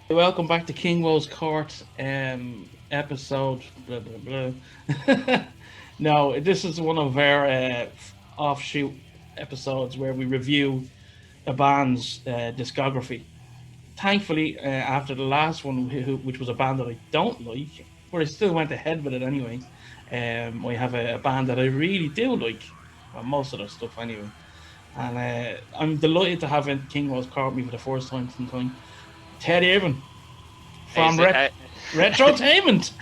Welcome back to KingWoes Court, episode blah blah blah. No, this is one of our offshoot episodes where we review a band's discography. Thankfully, after the last one, which was a band that I don't like, but I still went ahead with it anyway. I have a band that I really do like, well, most of their stuff anyway. And I'm delighted to have KingWoes Court with me for the first time in time. Ted Irving from Retrotainment.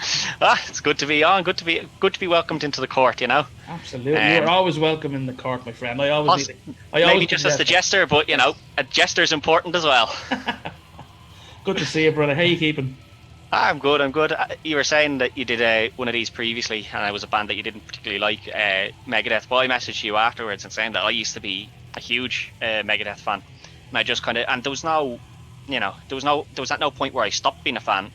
It's good to be on. Good to be welcomed into the court. You know. Absolutely, you're always welcome in the court, my friend. I always maybe just as the jester, but you know, a jester's important as well. Good to see you, brother. How you keeping? I'm good. You were saying that you did one of these previously, and it was a band that you didn't particularly like, Megadeth. Well, I messaged you afterwards and saying that I used to be a huge Megadeth fan, and I just kind of, and there was at no point where I stopped being a fan.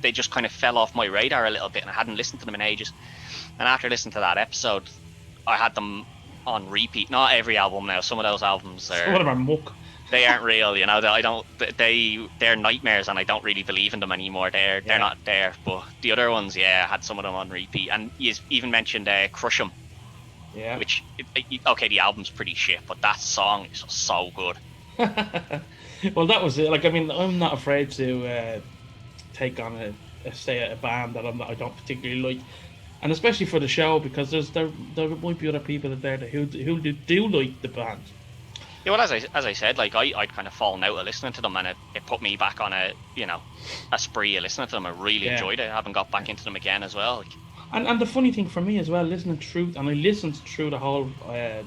They just kind of fell off my radar a little bit, and I hadn't listened to them in ages. And after listening to that episode, I had them on repeat. Not every album now. Some of those albums some of them are muck. They aren't real, you know. They're nightmares, and I don't really believe in them anymore. They're not there. But the other ones, I had some of them on repeat. And you even mentioned Crush 'Em. Yeah. Which, okay, the album's pretty shit, but that song is so good. Well, that was it. Like, I mean, I'm not afraid to take on a band that I don't particularly like, and especially for the show, because there might be other people out there who do like the band. Yeah, well, as I said, like I'd kind of fallen out of listening to them, and it put me back on a spree of listening to them. I really enjoyed it. I haven't got back into them again as well. Like, and the funny thing for me as well, listening through, and I listened through the whole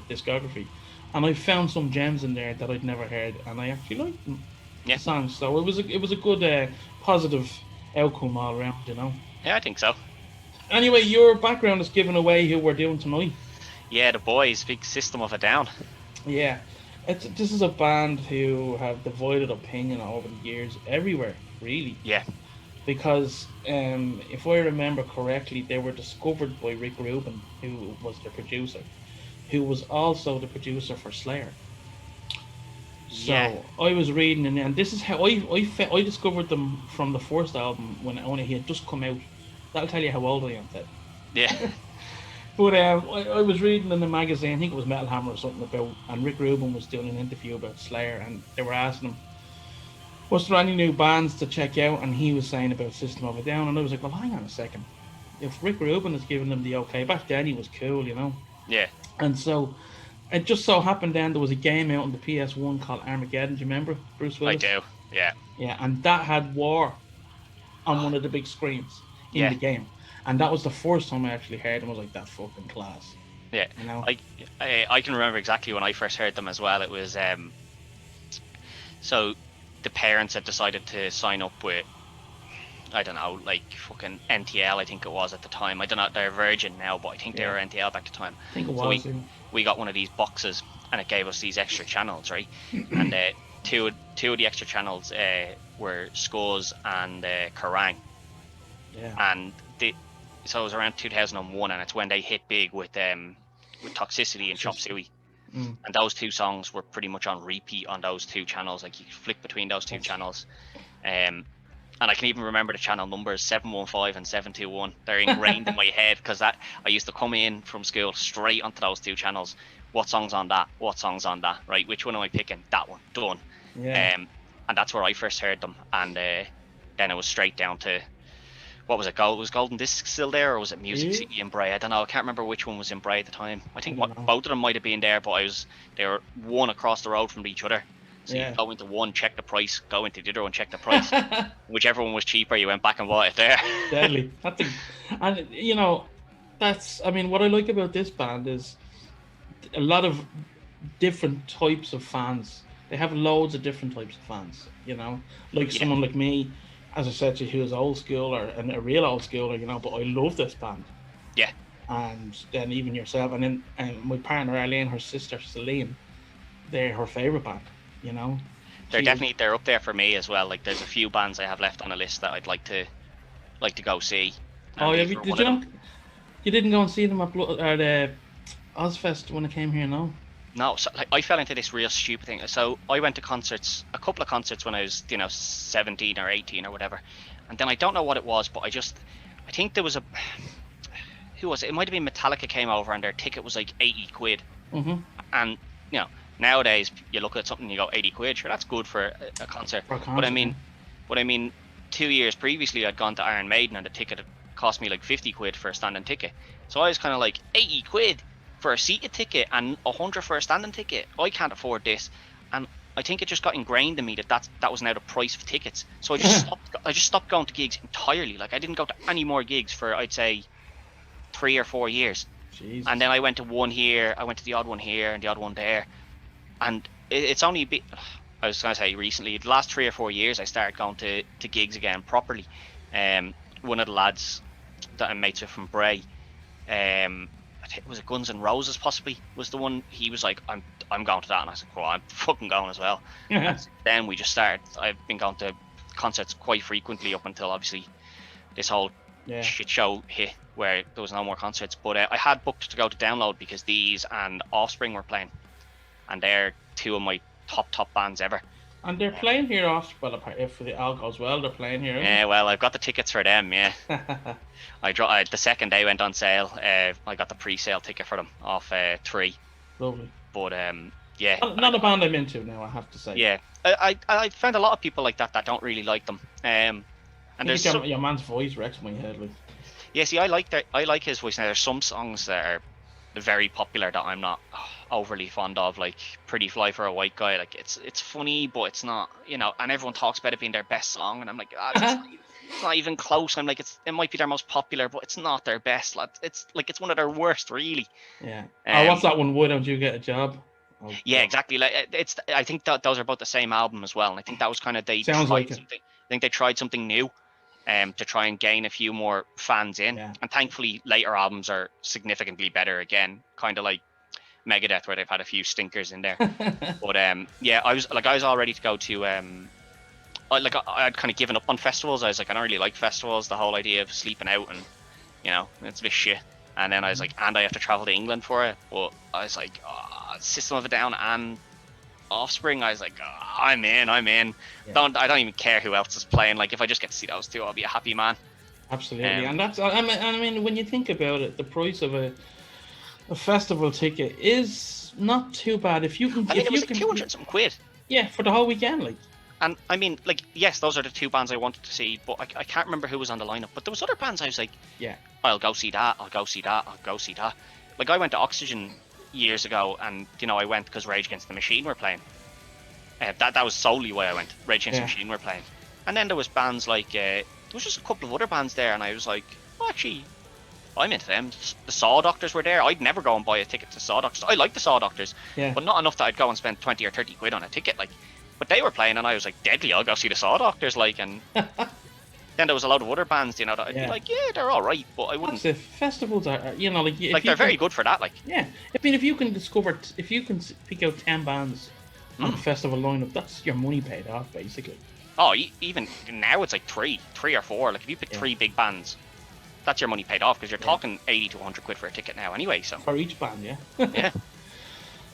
discography. And I found some gems in there that I'd never heard, and I actually liked them. Yeah. The songs. So it was a good positive outcome all around, you know. Yeah, I think so. Anyway, your background is giving away who we're doing tonight. Yeah, the boys, big System of a Down. Yeah, this is a band who have divided opinion over the years everywhere, really. Yeah. Because if I remember correctly, they were discovered by Rick Rubin, who was the producer, who was also the producer for Slayer. So I was reading, and this is how I discovered them from the first album when he had just come out. That'll tell you how old I am, Ted. Yeah. But I was reading in the magazine, I think it was Metal Hammer or something about, and Rick Rubin was doing an interview about Slayer, and they were asking him, was there any new bands to check out? And he was saying about System of a Down, and I was like, well, hang on a second. If Rick Rubin is giving them the okay, back then he was cool, you know? Yeah. And so it just so happened then there was a game out on the PS1 called Armageddon. Do you remember, Bruce Willis? I do, yeah. Yeah, and that had War on one of the big screens in the game. And that was the first time I actually heard them. I was like, that's fucking class. Yeah, you know? I can remember exactly when I first heard them as well. It was, so the parents had decided to sign up with, I don't know, like fucking NTL, I think it was at the time. I don't know, they're Virgin now, but I think they were NTL back at the time. I think it was. So we got one of these boxes, and it gave us these extra channels, right? And two of the extra channels were Skulls and Kerrang. Yeah. And so it was around 2001, and it's when they hit big with Toxicity and Chop Suey. and those two songs were pretty much on repeat on those two channels. Like you flick between those two channels, and I can even remember the channel numbers 715 and 721. They're ingrained in my head because I used to come in from school straight onto those two channels. What song's on that? What song's on that? Right? Which one am I picking? That one. Done. Yeah. And that's where I first heard them. And then it was straight down to, what was it? Was Golden Disc still there, or was it Music City in Bray? I don't know. I can't remember which one was in Bray at the time. I think both of them might have been there, but they were one across the road from each other. So you go into one, check the price, go into the other one, check the price. Whichever one was cheaper, you went back and bought it there. Deadly. And you know, I mean, what I like about this band is a lot of different types of fans. They have loads of different types of fans, you know, like someone like me, as I said to you, who is old schooler and a real old schooler, you know, but I love this band. Yeah. And then even yourself, and then my partner Arlene, her sister Celine, they're her favorite band. You know, they're up there for me as well. Like there's a few bands I have left on the list that I'd like to go see. Oh yeah, you didn't go and see them at the Ozfest when it came here, no? No, so like I fell into this real stupid thing. So I went to a couple of concerts when I was 17 or 18 or whatever, and then I don't know what it was, but I think there was who was it? It might have been Metallica came over and their ticket was like 80 quid, and you know. Nowadays, you look at something and you go 80 quid. Sure, that's good for a concert. But I mean, 2 years previously, I'd gone to Iron Maiden and the ticket had cost me like 50 quid for a standing ticket. So I was kind of like 80 quid for a seated ticket and 100 for a standing ticket. I can't afford this, and I think it just got ingrained in me that was now the price of tickets. So I just stopped going to gigs entirely. Like I didn't go to any more gigs for I'd say 3 or 4 years. Jesus. And then I went to one here. I went to the odd one here and the odd one there. And it's only a bit, I was going to say recently, the last 3 or 4 years, I started going to gigs again properly. One of the lads that I'm mates with from Bray, I think was it Guns N' Roses possibly, was the one. He was like, I'm going to that. And I said, well, I'm fucking going as well. And then we just started, I've been going to concerts quite frequently up until obviously this whole shit show hit where there was no more concerts. But I had booked to go to Download because these and Offspring were playing. And they're two of my top bands ever. And they're playing here if the all goes well, they're playing here. Yeah, well, I've got the tickets for them, yeah. The second day went on sale. I got the pre-sale ticket for them off 3. Lovely. But, yeah. Not a band I'm into now, I have to say. Yeah. I found a lot of people like that don't really like them. And there's your man's voice wrecks my head. Like. Yeah, see, I like his voice. Now, there's some songs that are very popular that I'm not overly fond of, like Pretty Fly for a White Guy. Like it's funny, but it's not, you know, and everyone talks about it being their best song, and I'm like, it's not even close. I'm like, it might be their most popular, but it's not their best. It's like it's one of their worst, really. Yeah. What's that one? Why Don't You Get a Job? Yeah, exactly. Like I think that those are both the same album as well, and I think that was kind of Sounds like something. I think they tried something new. To try and gain a few more fans in, and thankfully later albums are significantly better again, kind of like Megadeth where they've had a few stinkers in there. But I was all ready to go to I'd kind of given up on festivals. I was like, I don't really like festivals, the whole idea of sleeping out, and you know, it's a bit shit. And then I was like, and I have to travel to England for it. But I was like, System of a Down and Offspring, I was like, I'm in. Yeah. I don't even care who else is playing. Like if I just get to see those two, I'll be a happy man. Absolutely. And that's, I mean, when you think about it, the price of a festival ticket is not too bad. If you can, it was like 200 something quid. Yeah, for the whole weekend, like. And I mean, like, yes, those are the two bands I wanted to see, but I can't remember who was on the lineup. But there was other bands I was like, yeah, I'll go see that. Like I went to Oxygen years ago, and you know, I went because Rage Against the Machine were playing. That was solely why I went. Rage Against the Machine were playing, and then there was bands like there was just a couple of other bands there, and I was like, oh, actually, I'm into them. The Saw Doctors were there. I'd never go and buy a ticket to Saw Doctors. I like the Saw Doctors, but not enough that I'd go and spend 20 or 30 quid on a ticket. Like, but they were playing, and I was like, deadly, I'll go see the Saw Doctors. Like, and then there was a lot of other bands, you know, that I'd be like, yeah, they're all right, but I wouldn't. That's it. Festivals are, you know, like they're very good for that. Like, yeah, I mean, if you can pick out 10 bands on the festival lineup, that's your money paid off, basically. Oh, even now it's like three or four. Like if you pick 3 big bands, that's your money paid off, because you're talking 80 to 100 quid for a ticket now anyway. So for each band, yeah.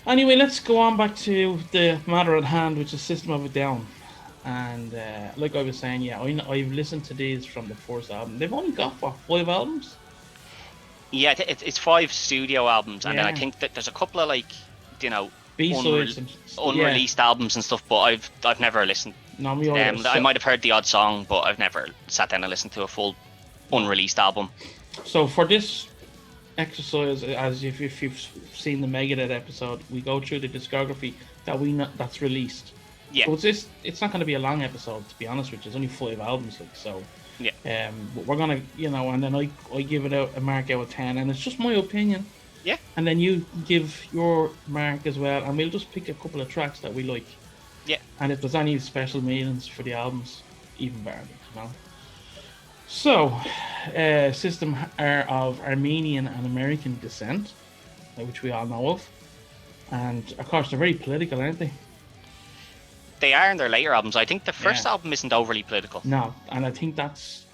Anyway, let's go on back to the matter at hand, which is System of a Down. And like I was saying, yeah, I've listened to these from the first album. They've only got, what, 5 albums? Yeah, it's 5 studio albums, and then I Yeah. think that there's a couple of, like, you know, B-sides and unreleased albums and stuff, but I've never listened No, me to them. either. I might have heard the odd song, but I've never sat down and listened to a full unreleased album. So for this exercise, as if you've seen the Megadeth episode, we go through the discography that's released. Yeah. So it's not going to be a long episode, to be honest with you. It's only 5 albums, like, so. Yeah. But we're gonna, and then I give it a mark out of 10, and it's just my opinion. Yeah. And then you give your mark as well, and we'll just pick a couple of tracks that we like. Yeah. And if there's any special meanings for the albums, even better, So, System are of Armenian and American descent, which we all know of. And, of course, they're very political, aren't they? They are in their later albums. I think the first album isn't overly political. No, and I think that's...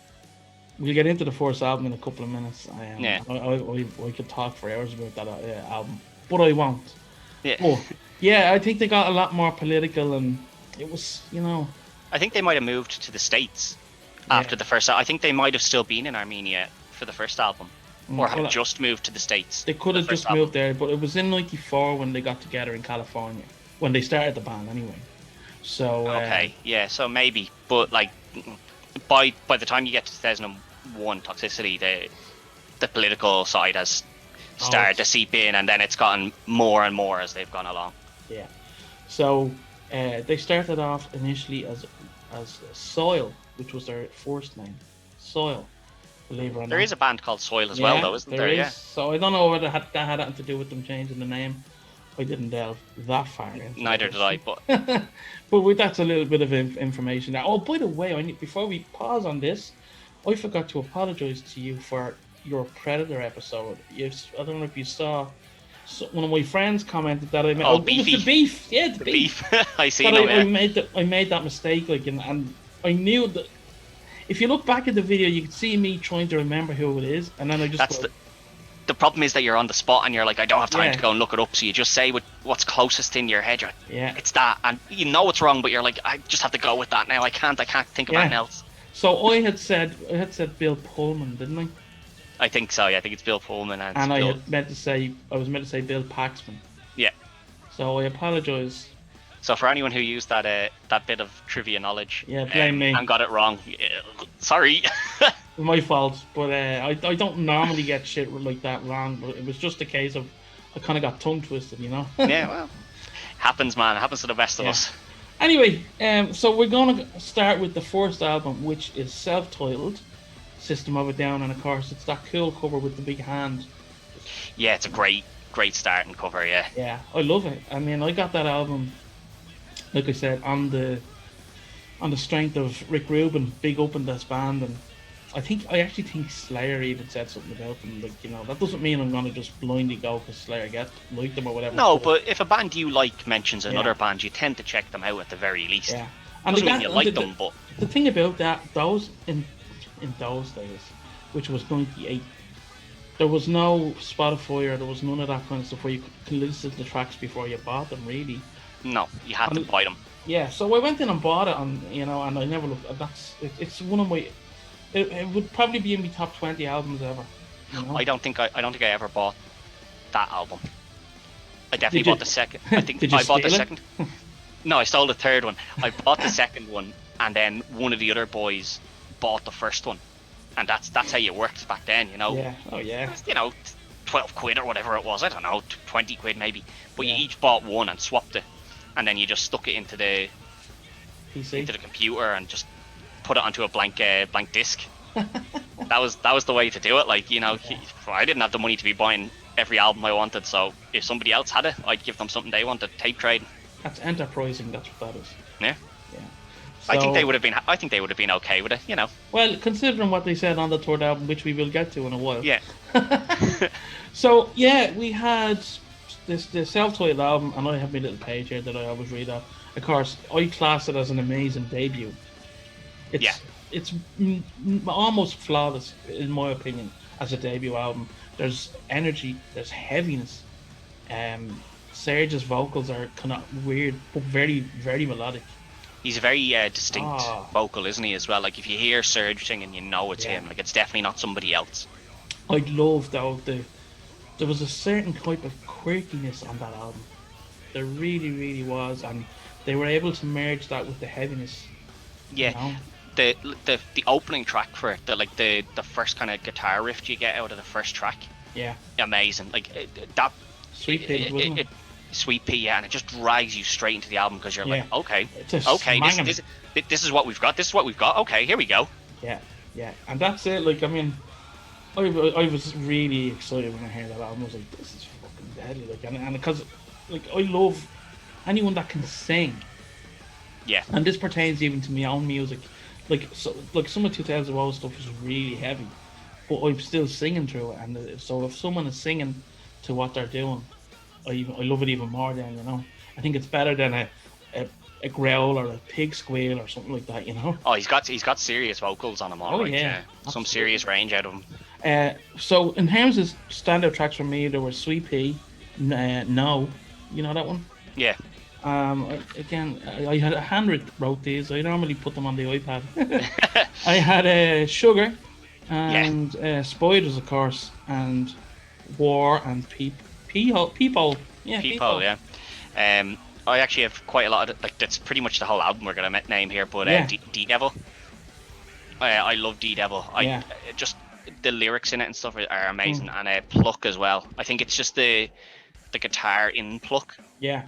We'll get into the first album in a couple of minutes. I could talk for hours about that album, but I won't. Yeah. But, yeah, I think they got a lot more political, and it was, I think they might have moved to the States after the first album. I think they might have still been in Armenia for the first album, or have just moved to the States. They could have just moved there, but it was in '94 when they got together in California, when they started the band anyway. So okay, yeah, so maybe, but like by the time you get to 2001 Toxicity, the political side has started to seep in, and then it's gotten more and more as they've gone along. Yeah. So they started off initially as Soil, which was their first name. Soil. Believe it or not. There is a band called Soil as well, though, isn't there? There is. Yeah. So I don't know whether that had anything to do with them changing the name. I didn't delve that far into Neither did I, but that's a little bit of information there. Oh, by the way, before we pause on this, I forgot to apologize to you for your Predator episode. I don't know if you saw. One of my friends commented that I made. Oh, beefy. It was the beef. Yeah, the beef. I see. I made that mistake, like, and I knew that. If you look back at the video, you can see me trying to remember who it is, and then I just. The problem is that you're on the spot and you're like, I don't have time to go and look it up, so you just say what's closest in your head. You're like, it's that, and you know it's wrong, but you're like, I just have to go with that now. I can't think of anything else. So I had said Bill Pullman, didn't I? I think so. Yeah, I think it's Bill Pullman, and I was meant to say Bill Paxman. Yeah. So I apologise. So for anyone who used that bit of trivia knowledge, blame me, and got it wrong, sorry. My fault, but I don't normally get shit like that wrong, but it was just a case of I kind of got tongue twisted, Yeah, well, happens, man. It happens to the best of us. Anyway, so we're gonna start with the first album, which is self-titled, System of a Down, and of course it's that cool cover with the big hand. Yeah, it's a great starting cover. Yeah. Yeah, I love it. I mean, I got that album, like I said, on the strength of Rick Rubin big up in this band, and I actually think Slayer even said something about them. Like, that doesn't mean I'm gonna just blindly go because Slayer like them or whatever. No, but if a band you like mentions another band, you tend to check them out at the very least. Yeah, and doesn't mean you like them, but the thing about that, those in those days, which was '98, there was no Spotify or there was none of that kind of stuff where you could listen to the tracks before you bought them. Really. No, you had to buy them. Yeah, so I went in and bought it, and and I never looked. It's one of my. It would probably be in my top 20 albums ever. I don't think I ever bought that album. I definitely bought the second. I think I bought the second. No, I stole the third one. I bought the second one, and then one of the other boys bought the first one, and that's how you worked back then, Yeah. Oh yeah. 12 quid or whatever it was. I don't know, 20 quid maybe. But you each bought one and swapped it, and then you just stuck it into the PC, into the computer, and just put it onto a blank disc. that was the way to do it. Like, I didn't have the money to be buying every album I wanted, so if somebody else had it, I'd give them something they wanted. Tape trade. That's enterprising. That's what that is. Yeah. Yeah. So, I think they would have been okay with it. Well, considering what they said on the third album, which we will get to in a while. Yeah. So yeah, we had the self-titled album, and I have my little page here that I always read off. Of course, I class it as an amazing debut. It's almost flawless in my opinion as a debut album. There's energy, there's heaviness, Serge's vocals are kind of weird, but very, very melodic. He's a very distinct Ah. vocal, isn't he, as well? Like, if you hear Serge singing, you know it's him. Like, it's definitely not somebody else. I love though there was a certain type of quirkiness on that album. There really, really was, and they were able to merge that with the heaviness. Yeah. You know? The opening track for it, the first kind of guitar riff you get out of the first track. Yeah. Amazing. Like that. Sweet Pea, wasn't it? Sweet Pea, yeah, and it just drags you straight into the album because you're like, okay, smanging. this is what we've got. This is what we've got. Okay, here we go. Yeah, yeah, and that's it. Like, I mean, I was really excited when I heard that album. I was like, this is fucking deadly. Like, and because, like, I love anyone that can sing. Yeah. And this pertains even to my own music. Like, so, like some of 2000 stuff is really heavy, but I'm still singing through it. And so if someone is singing to what they're doing, I love it even more. Then, you know, I think it's better than a growl or a pig squeal or something like that. You know. Oh, he's got serious vocals on him. All right, yeah. Some serious range out of him. So in terms of standout tracks for me, there was Sweet Pea, No, you know that one? Yeah. Again, I had a handwritten wrote these. I normally put them on the iPad. I had Sugar and Spiders, of course, and War and People. Yeah, People. Yeah. I actually have quite a lot of like that's pretty much the whole album we're gonna name here, but D Devil. I love D Devil. Just the lyrics in it and stuff are amazing, and Pluck as well. I think it's just the guitar in Pluck. Yeah.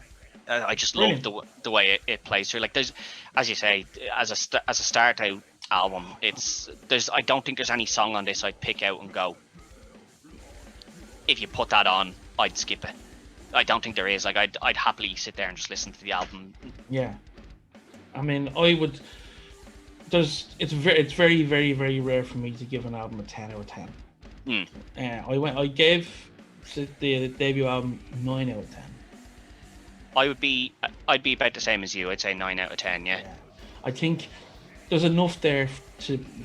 I just love the way it plays through. Like, there's, as you say, as a start out album, I don't think there's any song on this I'd pick out and go, if you put that on, I'd skip it. I don't think there is. Like, I'd happily sit there and just listen to the album. Yeah, I mean, I would. It's very, very, very rare for me to give an album a 10 out of 10. I gave the debut album 9 out of 10. I'd be about the same as you. I'd say 9 out of 10. Yeah. I think there's enough there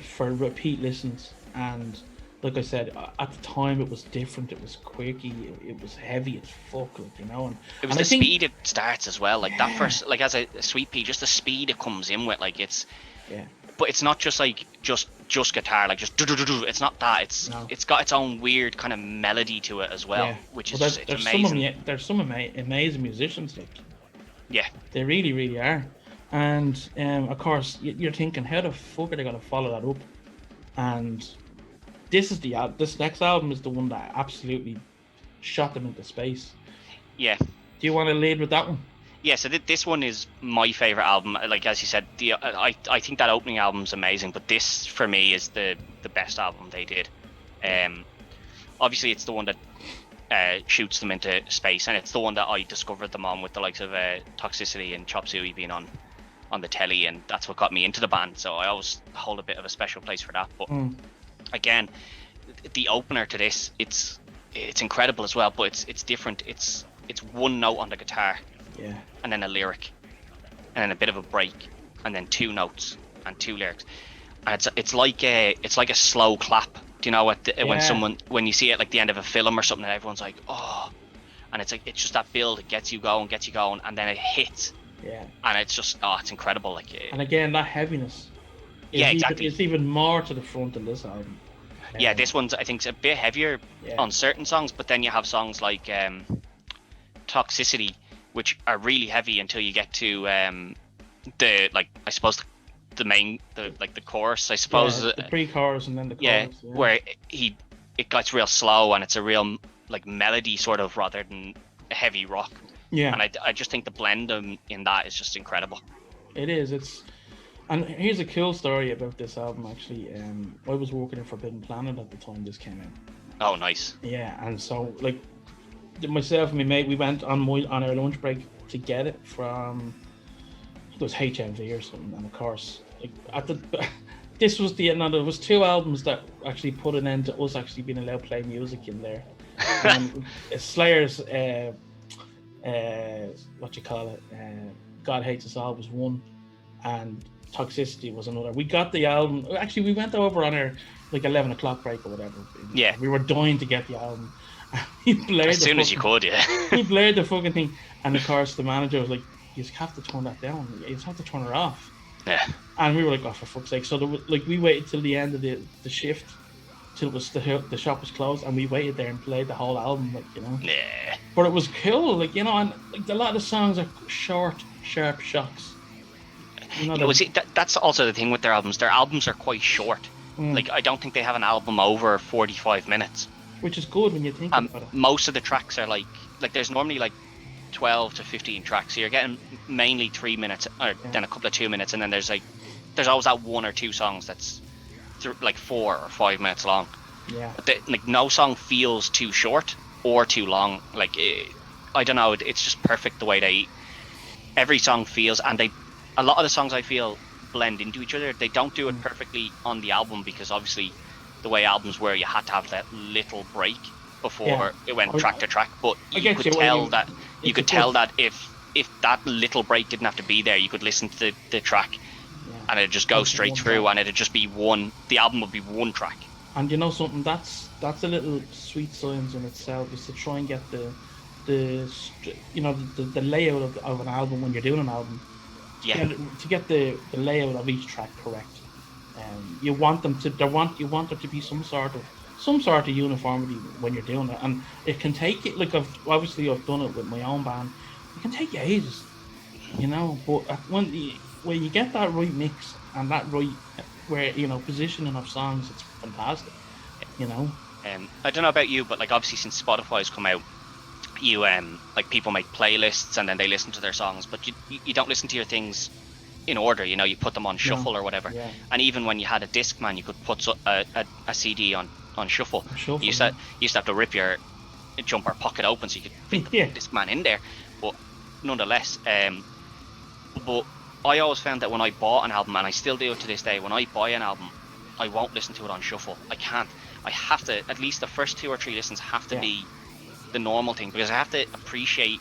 for repeat listens, and like I said, at the time it was different. It was quirky. It was heavy as fuck, like, you know. And it was speed it starts as well. Like that first, like as a Sweet Pea, just the speed it comes in with, like it's. Yeah. But it's not just like just guitar, like just do. It's not that. It's got its own weird kind of melody to it as well, which is just amazing. There's some amazing musicians, like. Yeah. They really, really are, and of course you're thinking, how the fuck are they gonna follow that up? And this next album is the one that absolutely shot them into space. Yeah. Do you want to lead with that one? Yeah, so this one is my favorite album. Like, as you said, I think that opening album's amazing, but this for me is the best album they did. Obviously it's the one that shoots them into space, and it's the one that I discovered them on with the likes of Toxicity and Chop Suey being on the telly, and that's what got me into the band. So I always hold a bit of a special place for that. But again, the opener to this, it's incredible as well, but it's different. It's one note on the guitar. Yeah. And then a lyric, and then a bit of a break, and then 2 notes and 2 lyrics, and it's like a slow clap. Do you know when you see it like the end of a film or something, and everyone's like, oh, and it's just that build. It gets you going, and then it hits. Yeah. And it's just it's incredible. Like. And again, that heaviness. Exactly. It's even more to the front of this album. Yeah, this one's I think a bit heavier on certain songs, but then you have songs like Toxicity, which are really heavy until you get to the main the chorus, I suppose. The pre-chorus and then the chorus. Yeah, where it gets real slow, and it's a real like melody sort of rather than a heavy rock. Yeah. And I just think the blend in that is just incredible. It is. And here's a cool story about this album actually. I was working at Forbidden Planet at the time this came out. Oh, nice. Yeah, and so like myself and my mate, we went on our lunch break to get it from, it was HMV or something, and of course, like this was there was 2 albums that actually put an end to us actually being allowed to play music in there. Slayer's what you call it, God Hates Us All was one, and Toxicity was another. We got the album. Actually, we went over on our like 11 o'clock break or whatever. Yeah. We were dying to get the album. He blared As soon as you could, yeah. He blared the fucking thing, and of course the manager was like, "You just have to turn that down. You just have to turn it off." Yeah. And we were like, "Oh, for fuck's sake!" So we waited till the end of the shift, till the shop was closed, and we waited there and played the whole album, like, you know. Yeah. But it was cool, like, you know, and like a lot of the songs are short, sharp shocks. You know, that's also the thing with their albums. Their albums are quite short. Like, I don't think they have an album over 45 minutes. Which is good when you think about it. Most of the tracks are like there's normally like 12 to 15 tracks, so you're getting mainly 3 minutes, or then a couple of 2 minutes, and then there's always that one or two songs that's like 4 or 5 minutes long. Yeah. But like no song feels too short or too long. Like I don't know, it's just perfect the way every song feels, and a lot of the songs I feel blend into each other. They don't do it perfectly on the album because obviously the way albums were, you had to have that little break before it went track to track. But you could tell that if that little break didn't have to be there, you could listen to the track and it'd just go straight through, and it'd just be the album would be one track. And you know something, that's a little sweet science in itself, is to try and get the layout of an album when you're doing an album. Yeah. To get the layout of each track correct. You want them to be some sort of uniformity when you're doing it, and it can take it. Like I've done it with my own band. It can take you ages, you know. But when you get that right mix and that right positioning of songs, it's fantastic, you know. I don't know about you, but like obviously since Spotify's come out, you like people make playlists and then they listen to their songs, but you don't listen to your things in order, you know. You put them on shuffle or whatever. Yeah. And even when you had a Discman, you could put a CD on shuffle. You used to have to rip your jumper pocket open so you could fit the Discman in there. But nonetheless, but I always found that when I bought an album, and I still do it to this day, when I buy an album, I won't listen to it on shuffle. I can't. I have to, at least the first 2 or 3 listens have to be the normal thing, because I have to appreciate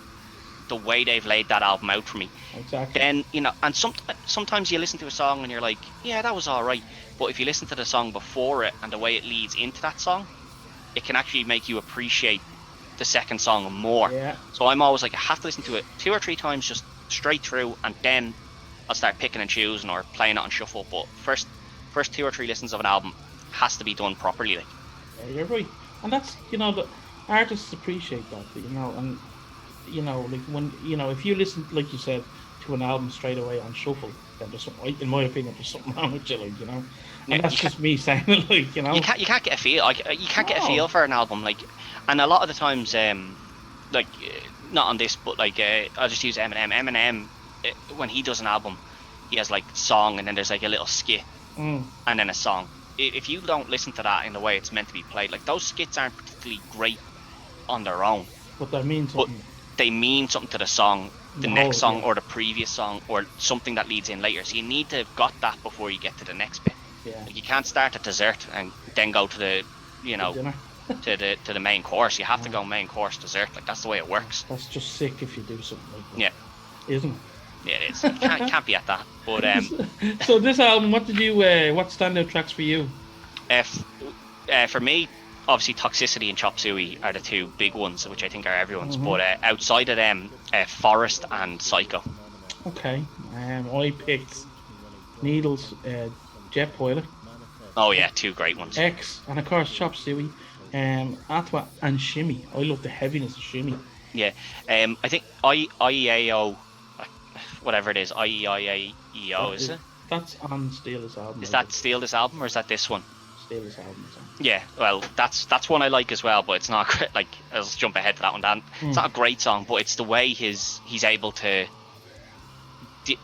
the way they've laid that album out for me. Exactly. Then, you know, and sometimes you listen to a song and you're like, yeah, that was alright. But if you listen to the song before it and the way it leads into that song, it can actually make you appreciate the second song more. Yeah. So I'm always like, I have to listen to it 2 or 3 times just straight through, and then I'll start picking and choosing or playing it on shuffle. But first 2 or 3 listens of an album has to be done properly. Like. Yeah, you're right. And that's, you know, the artists appreciate that, you know, and you know, like when, you know, if you listen, like you said, to an album straight away on shuffle, then there's something, in my opinion, there's something wrong with you, like, you know. And that's just me saying it, like, you know. You can't get a feel. Like, you can't get a feel for an album, like, and a lot of the times, like, not on this, but like, I'll just use Eminem. Eminem, when he does an album, he has like song, and then there's like a little skit, and then a song. If you don't listen to that in the way it's meant to be played, like, those skits aren't particularly great on their own. But that means something. But they mean something to the song, the next song, or the previous song, or something that leads in later. So you need to have got that before you get to the next bit. Yeah. Like, you can't start at dessert and then go to the, you know, to the main course. You have to go main course, dessert. Like, that's the way it works. That's just sick if you do something like that. Yeah. Isn't it? Yeah, it is. You can't be at that. But so this album, what standout tracks for you? For me, obviously Toxicity and Chop Suey are the 2 big ones, which I think are everyone's. But outside of them, Forest and Psycho. Okay. I picked Needles, Jet Pilot. Oh yeah, 2 great ones. X, and of course Chop Suey, Atwa and Shimmy. I love the heaviness of Shimmy. Yeah. I think IEAO, whatever it is, IEIAEO, is it? That's on Steel's album. Is that Steel's album, or is that this one? Steel's album. So. Yeah, well, that's one I like as well, but it's not great. Like, I'll just jump ahead to that one, Dan. It's not a great song, but it's the way he's able to,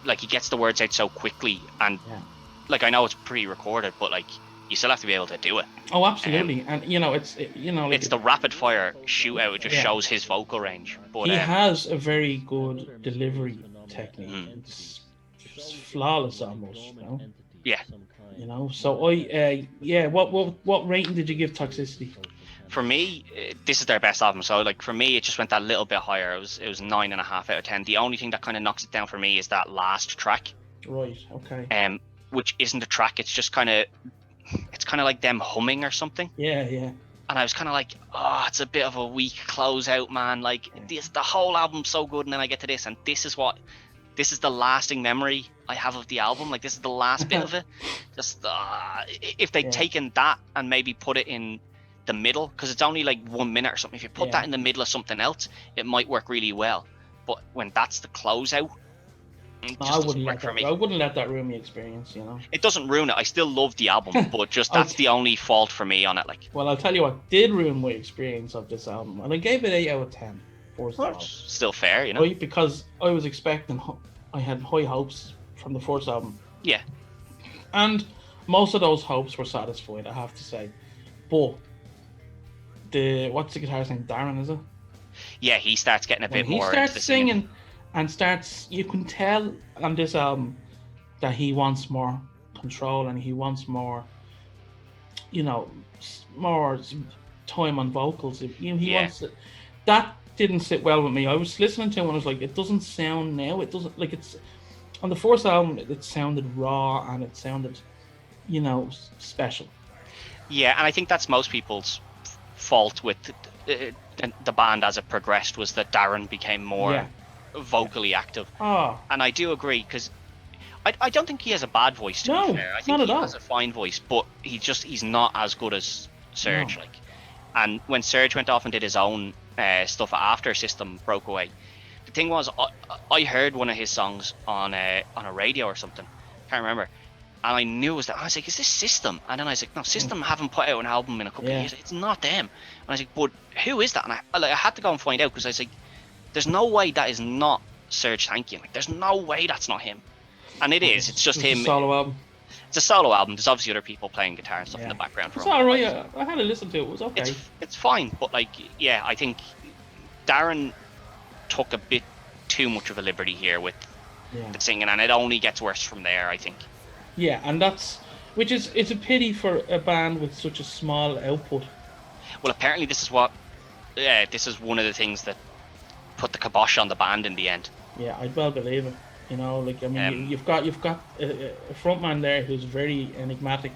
like, he gets the words out so quickly, and like, I know it's pre-recorded, but like, you still have to be able to do it. Oh, absolutely. And you know, like, it's the rapid fire shootout. It just shows his vocal range. But he has a very good delivery technique. It's flawless almost, you know. Yeah. You know, so what rating did you give Toxicity? For me, this is their best album. So like, for me, it just went that little bit higher. It was 9.5 out of 10. The only thing that kind of knocks it down for me is that last track. Right. Okay. Which isn't a track. It's just kind of like them humming or something. Yeah. and I was kind of like, oh, it's a bit of a weak closeout, man. Like the whole album's so good, and then I get to this, and this is the lasting memory I have of the album. Like, this is the last bit of it. Just if they'd taken that and maybe put it in the middle, because it's only like 1 minute or something. If you put that in the middle of something else, it might work really well. But when that's the closeout, I wouldn't let that ruin the experience, you know. It doesn't ruin it. I still love the album, but just that's the only fault for me on it. Like, well, I'll tell you what did ruin my experience of this album, and I gave it 8 out of 10. 4 stars. Still fair, you know. Because I was expecting, I had high hopes from the first album. Yeah. And most of those hopes were satisfied, I have to say. But what's the guitarist's name? Darren, is it? Yeah, he starts getting a bit more. He starts singing. And you can tell on this album that he wants more control and he wants more, more time on vocals. He wants it. That didn't sit well with me. I was listening to him and I was like, it doesn't sound now. It doesn't, like, it's on the first album. It sounded raw and it sounded, special. Yeah, and I think that's most people's fault with the band as it progressed, was that Darren became more vocally active. And I do agree, because I don't think he has a bad voice, to be fair. I think he has a fine voice, but he's not as good as Serge. Like, and when Serge went off and did his own stuff after System broke away, the thing was, I heard one of his songs on a radio or something, can't remember, and I knew it was that. I was like, is this System? And then I was like, no, System haven't put out an album in a couple of years. It's not them. And I was like, but who is that? And I had to go and find out, because I was like, there's no way that is not Serge Tankian. Like, there's no way that's not him. And it is. It's just him. It's a solo album. It's a solo album. There's obviously other people playing guitar and stuff in the background. It's all right. I had to listen to it. It was okay. It's fine. But, like, yeah, I think Darren took a bit too much of a liberty here with the singing, and it only gets worse from there, I think. Yeah, and it's a pity for a band with such a small output. Well, apparently this is one of the things that put the kibosh on the band in the end. Yeah, I'd well believe it. Like, I mean, you've got a frontman there who's very enigmatic,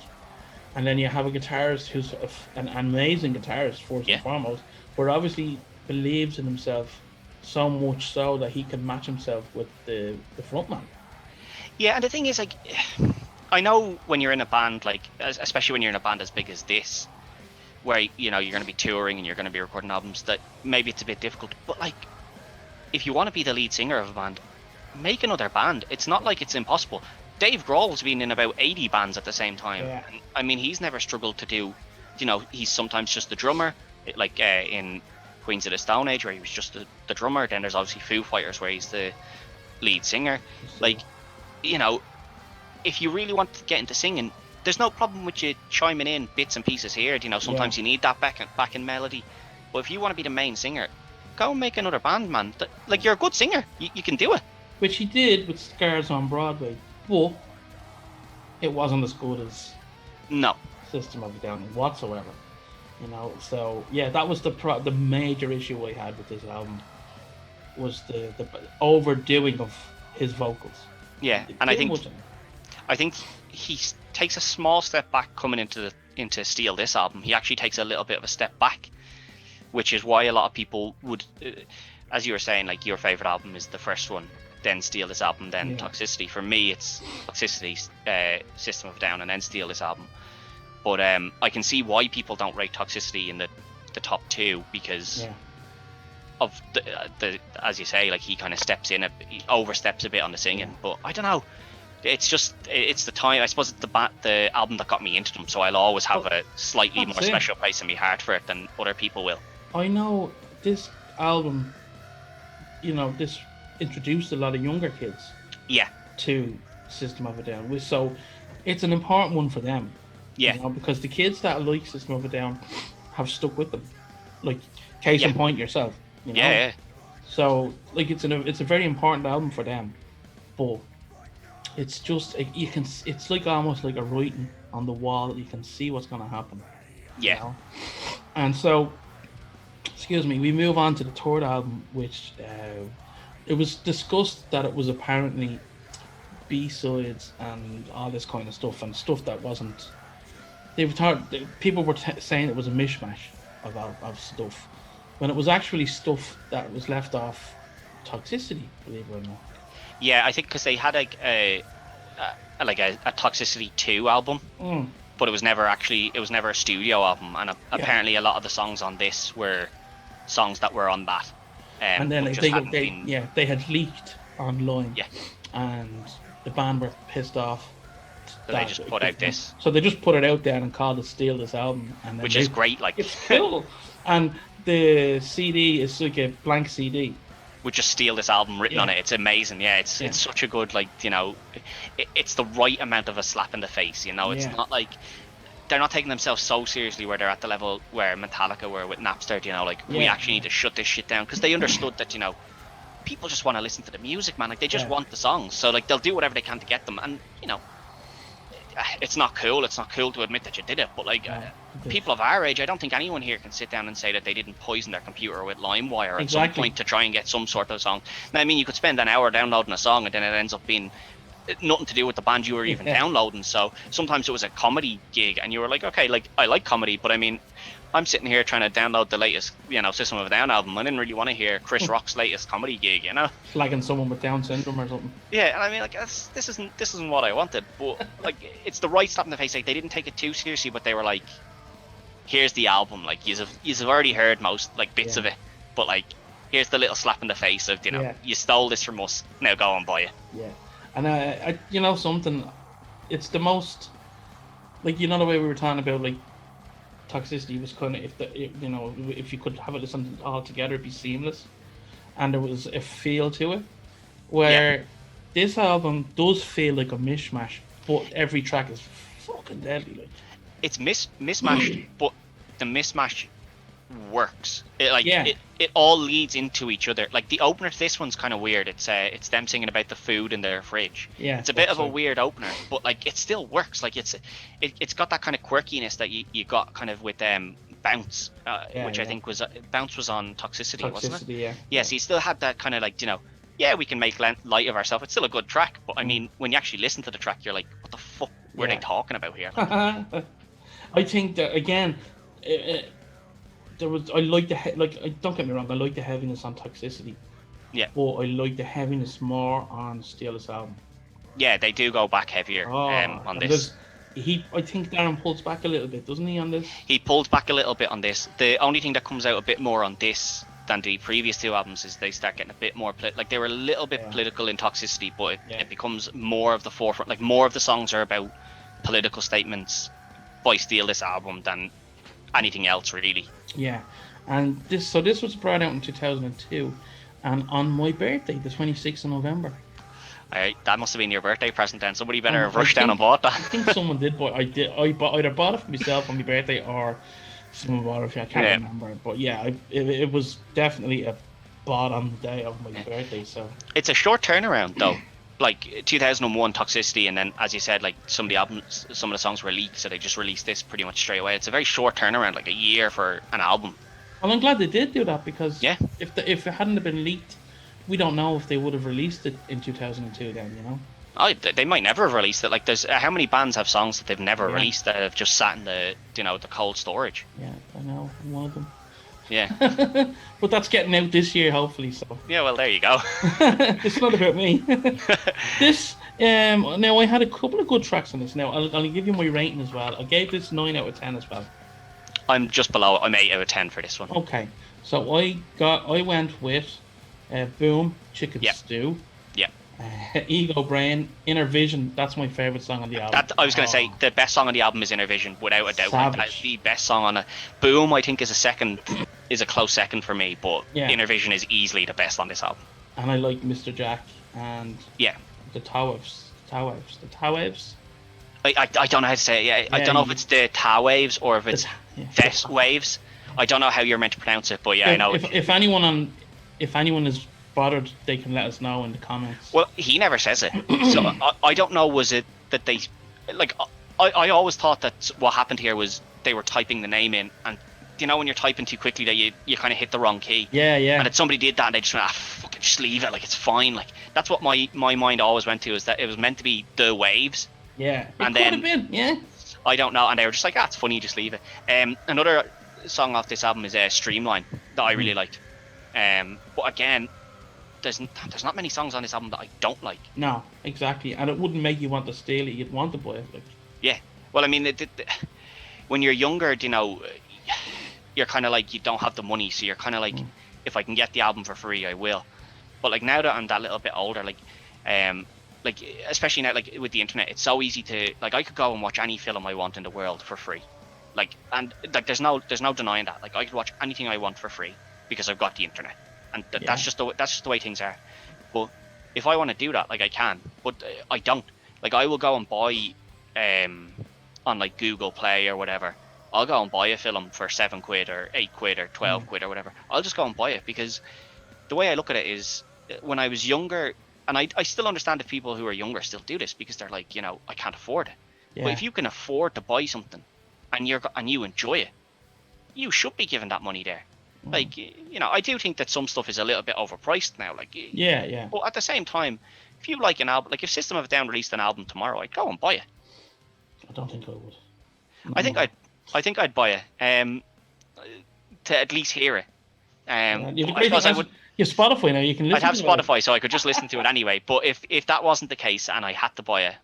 and then you have a guitarist who's an amazing guitarist first and foremost, but obviously believes in himself so much so that he can match himself with the frontman. Yeah, and the thing is, like, I know when you're in a band, like, especially when you're in a band as big as this, where you're going to be touring and you're going to be recording albums, that maybe it's a bit difficult, but, like, if you want to be the lead singer of a band, make another band. It's not like it's impossible. Dave Grohl's been in about 80 bands at the same time. Yeah. And, I mean, he's never struggled to do, he's sometimes just the drummer, like in Queens of the Stone Age, where he was just the drummer. Then there's obviously Foo Fighters, where he's the lead singer. Like, if you really want to get into singing, there's no problem with you chiming in bits and pieces here. Sometimes you need that back in melody. But if you want to be the main singer, go and make another band, man. Like, you're a good singer. You can do it. Which he did with Scars on Broadway, but it wasn't as good as System of a Down whatsoever. So yeah, that was the major issue I had with this album, was the overdoing of his vocals. Yeah, and I think he takes a small step back coming into Steal this album. He actually takes a little bit of a step back, which is why a lot of people would, as you were saying, like, your favorite album is the first one, then Steal this album, then Toxicity. For me, it's Toxicity, System of a Down, and then Steal this album. But I can see why people don't rate Toxicity in the top two, because of the as you say, like, he kind of he oversteps a bit on the singing. But I don't know. It's the time. I suppose it's the album that got me into them, so I'll always have a slightly more special place in my heart for it than other people will. I know this album, this introduced a lot of younger kids to System of a Down, so it's an important one for them, because the kids that like System of a Down have stuck with them, like, case in point yourself, so, like, it's a very important album for them, but it's just, it's like almost like a writing on the wall. You can see what's going to happen, and so, excuse me, we move on to the third album, which it was discussed that it was apparently B-sides and all this kind of stuff, and stuff that wasn't. People were saying it was a mishmash. of stuff, when it was actually stuff that was left off Toxicity, believe it or not. Yeah, I think because they had a Toxicity 2 album, but it was never a studio album, and apparently a lot of the songs on this were songs that were on that. And then they had leaked online, and the band were pissed off. So they just put out this. So they just put it out there and called it "Steal This Album," and which is great. Like, it's cool. And the CD is like a blank CD. Would just steal this album written on it. It's amazing. Yeah, it's such a good, like, you know, it's the right amount of a slap in the face. You know, it's not like they're not taking themselves so seriously where they're at the level where Metallica were with Napster. You know, like we actually need to shut this shit down, because they understood that, you know, people just want to listen to the music, man. Like, they just want the songs, so like they'll do whatever they can to get them. And, you know, it's not cool. It's not cool to admit that you did it, but like people of our age, I don't think anyone here can sit down and say that they didn't poison their computer with LimeWire at some point to try and get some sort of song. Now, I mean, you could spend an hour downloading a song and then it ends up being nothing to do with the band you were even downloading. So sometimes it was a comedy gig and you were like, okay, like, I like comedy, but I mean, I'm sitting here trying to download the latest, you know, System of a Down album. I didn't really want to hear Chris Rock's latest comedy gig, you know? Flagging someone with Down syndrome or something. Yeah, and I mean, like, this isn't what I wanted. But like, it's the right slap in the face. Like, they didn't take it too seriously, but they were like, here's the album. Like, you've already heard most, like, bits of it, but like, here's the little slap in the face of, you know, you stole this from us. Now go and buy it. Yeah, and I you know something, it's the most, like, you know, the way we were talking about, like, Toxicity was kind of, you know, if you could have it listen all together, it'd be seamless, and there was a feel to it. Where this album does feel like a mishmash, but every track is fucking deadly. Like, it's mismatched, but the mismatch works. It all leads into each other. Like, the opener to this one's kind of weird. It's them singing about the food in their fridge. Yeah, it's a bit of a weird opener, but like, it still works. Like, it's got that kind of quirkiness that you got kind of with Bounce, which I think was Bounce was on Toxicity, wasn't it? Yeah. So you still had that kind of, like, you know, we can make light of ourselves. It's still a good track, but I mean, when you actually listen to the track, you're like, what the fuck were they talking about here? Like, I think that again. Don't get me wrong, I like the heaviness on Toxicity. Yeah. But I like the heaviness more on Steal This Album. Yeah, they do go back heavier on this. I think Darren pulls back a little bit, doesn't he, on this? He pulls back a little bit on this. The only thing that comes out a bit more on this than the previous two albums is they start getting a bit more like, they were a little bit political in Toxicity, but it becomes more of the forefront. Like, more of the songs are about political statements by Steal This Album than anything else, really. Yeah, and this was brought out in 2002, and on my birthday, the 26th of November. That must have been your birthday present then. Somebody better have rushed down and bought that. I think someone did buy. I either bought it for myself on my birthday, or someone bought it for me. I can't remember, but yeah, it was definitely a bought on the day of my birthday. So it's a short turnaround though. Like 2001 Toxicity, and then, as you said, like, some of the songs were leaked, so they just released this pretty much straight away. It's a very short turnaround, like a year for an album. Well, I'm glad they did do that, because if it hadn't have been leaked, we don't know if they would have released it in 2002 then, you know? They might never have released it. Like, there's how many bands have songs that they've never released that have just sat in the, you know, the cold storage? Yeah, I know, I'm one of them. Yeah. But that's getting out this year, hopefully. So yeah, well, there you go. It's not about me. This now, I had a couple of good tracks on this. Now I'll give you my rating as well. I gave this 9 out of 10 as well. I'm just below it. I'm 8 out of 10 for this one. Okay, so I went with Boom, Chicken Stew. Yeah. Ego Brain, Inner Vision. That's my favorite song on the album. I was going to say the best song on the album is Inner Vision, without a doubt. Like, that's the best song on it. Boom, I think, is a close second for me, but Inner Vision is easily the best on this album. And I like Mr. Jack and the Tawaves. I don't know how to say it. I don't know if it's the Tawaves or if it's Vest Waves. I don't know how you're meant to pronounce it, but I know. If anyone is bothered, they can let us know in the comments. Well, he never says it, so I don't know. Was it that they, like, I always thought that what happened here was they were typing the name in, and you know when you're typing too quickly that you kind of hit the wrong key. Yeah. And that somebody did that and they just went, fucking just leave it, like, it's fine. Like, that's what my mind always went to, is that it was meant to be the Waves. Yeah. And then I don't know, and they were just like, it's funny, just leave it. Another song off this album is Streamline that I really liked. But again, there's not many songs on this album that I don't like. No, exactly, and it wouldn't make you want to steal it. You'd want to buy it. Like. Yeah. Well, I mean, when you're younger, you know, you're kind of like, you don't have the money, so you're kind of like, if I can get the album for free, I will. But like now that I'm that little bit older, like especially now, like with the internet, it's so easy to, like, I could go and watch any film I want in the world for free. Like, and like there's no denying that. Like, I could watch anything I want for free because I've got the internet, and that's just the way things are. But if I want to do that, like, I can, but I don't. Like, I will go and buy on like Google Play or whatever, I'll go and buy a film for £7 or £8 or £12 or whatever. I'll just go and buy it, because the way I look at it is, when I was younger, and I still understand if people who are younger still do this, because they're like, you know, I can't afford it. Yeah. But if you can afford to buy something and you enjoy it, you should be giving that money there. Like, you know, I do think that some stuff is a little bit overpriced now. Like, yeah. But at the same time, if you like an album, like if System of a Down released an album tomorrow, I'd go and buy it. I don't think I would. I think I'd buy it, to at least hear it. I suppose I would. You have Spotify now. You can listen. I'd have Spotify, so I could just listen to it anyway. But if that wasn't the case and I had to buy it,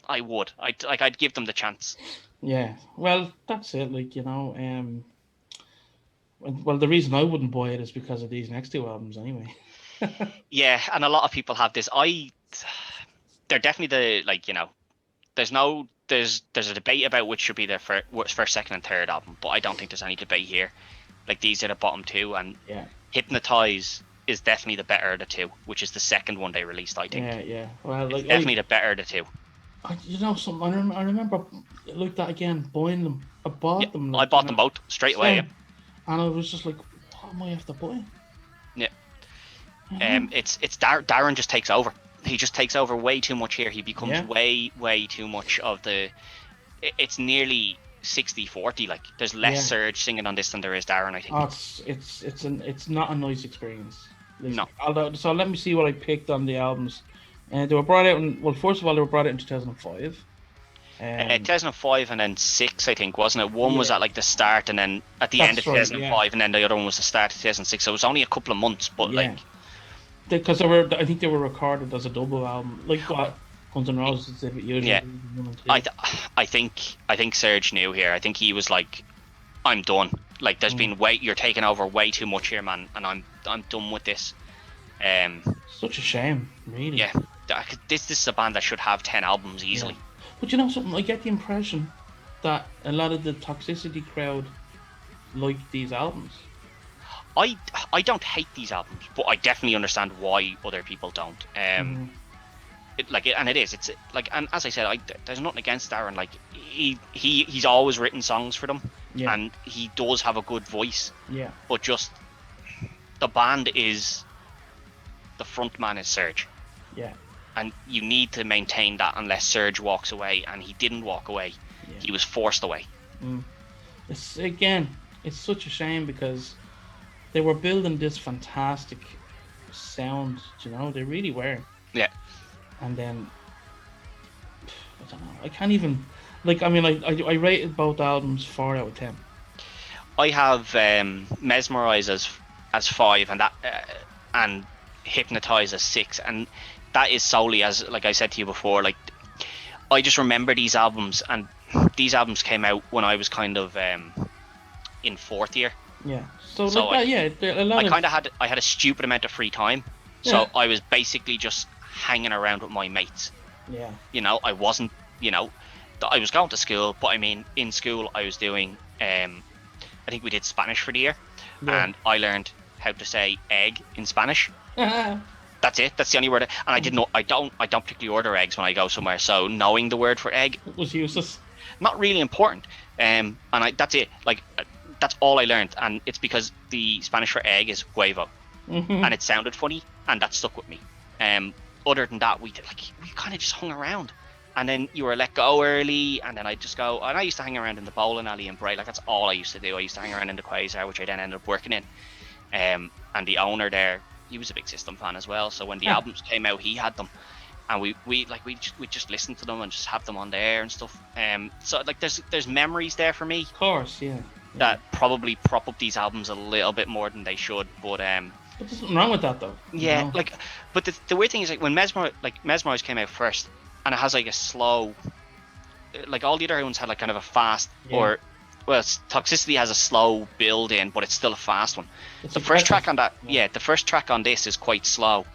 I would. I'd give them the chance. Yeah. Well, that's it. Like, you know, well, the reason I wouldn't buy it is because of these next two albums, anyway. Yeah, and a lot of people have this. They're definitely the, like, you know, there's a debate about which should be their first, second, and third album, but I don't think there's any debate here. Like, these are the bottom two, and Hypnotize is definitely the better of the two, which is the second one they released, I think. Yeah. Well, like, definitely the better of the two. You know something? I remember like that again, buying them. I bought them. Like, I bought them both straight away. Yeah. And I was just like, what am I have to buy? Yeah. It's Darren just takes over. He just takes over way too much here. He becomes way too much of the. It's nearly 60-40. Like, there's less Serge singing on this than there is Darren, I think. Oh, it's not a nice experience. No. So let me see what I picked on the albums. They were brought out first of all, they were brought out in 2005. 2005 and then 6, I think, wasn't it? One was at like the start, and then at the end of 2005, and then the other one was the start of 2006. So it was only a couple of months, but like, because I think they were recorded as a double album, like what Guns N' Roses usually. Yeah, I think Serge knew here. I think he was like, I'm done. Like, there's been you're taking over way too much here, man, and I'm done with this. Such a shame, really. Yeah, this is a band that should have 10 albums easily. Yeah. But you know something? I get the impression that a lot of the Toxicity crowd like these albums. I don't hate these albums, but I definitely understand why other people don't. It's like, and as I said, there's nothing against Darren. Like, he's always written songs for them, and he does have a good voice. Yeah. But just the band is, the front man is Serge. Yeah. And you need to maintain that unless Serge walks away, and he didn't walk away. Yeah. He was forced away. It's such a shame, because they were building this fantastic sound, you know, they really were. Yeah. And then, I don't know, I can't even, like, I mean, I rated both albums 4 out of 10. I have Mesmerize as 5, and that and Hypnotize as 6, and that is solely, as like I said to you before, like, I just remember these albums, and these albums came out when I was kind of in 4th year. Yeah. So like that, I had a stupid amount of free time, so I was basically just hanging around with my mates. Yeah. You know, I wasn't, you know, I was going to school, but I mean, in school I was doing, I think we did Spanish for the year, and I learned how to say egg in Spanish. That's it. That's the only word. And I didn't know. I don't particularly order eggs when I go somewhere. So knowing the word for egg was useless. Not really important. And that's it. Like, that's all I learned. And it's because the Spanish for egg is huevo, and it sounded funny, and that stuck with me. Other than that, we kind of just hung around. And then you were let go early, and then I'd just go. And I used to hang around in the bowling alley in Bray. Like, that's all I used to do. I used to hang around in the Quasar, which I then ended up working in. And the owner there, he was a big System fan as well, so when the albums came out, he had them, and we just listened to them and just have them on there and stuff. So like, there's memories there for me. Of course, yeah. that probably prop up these albums a little bit more than they should. But there's nothing wrong with that though. yeah, You know? like, but the weird thing is, like, when Mesmerize came out first, and it has like a slow, like all the other ones had like kind of a fast or. Well, Toxicity has a slow build in, but it's still a fast one. It's The first track on that, yeah, the first track on this is quite slow,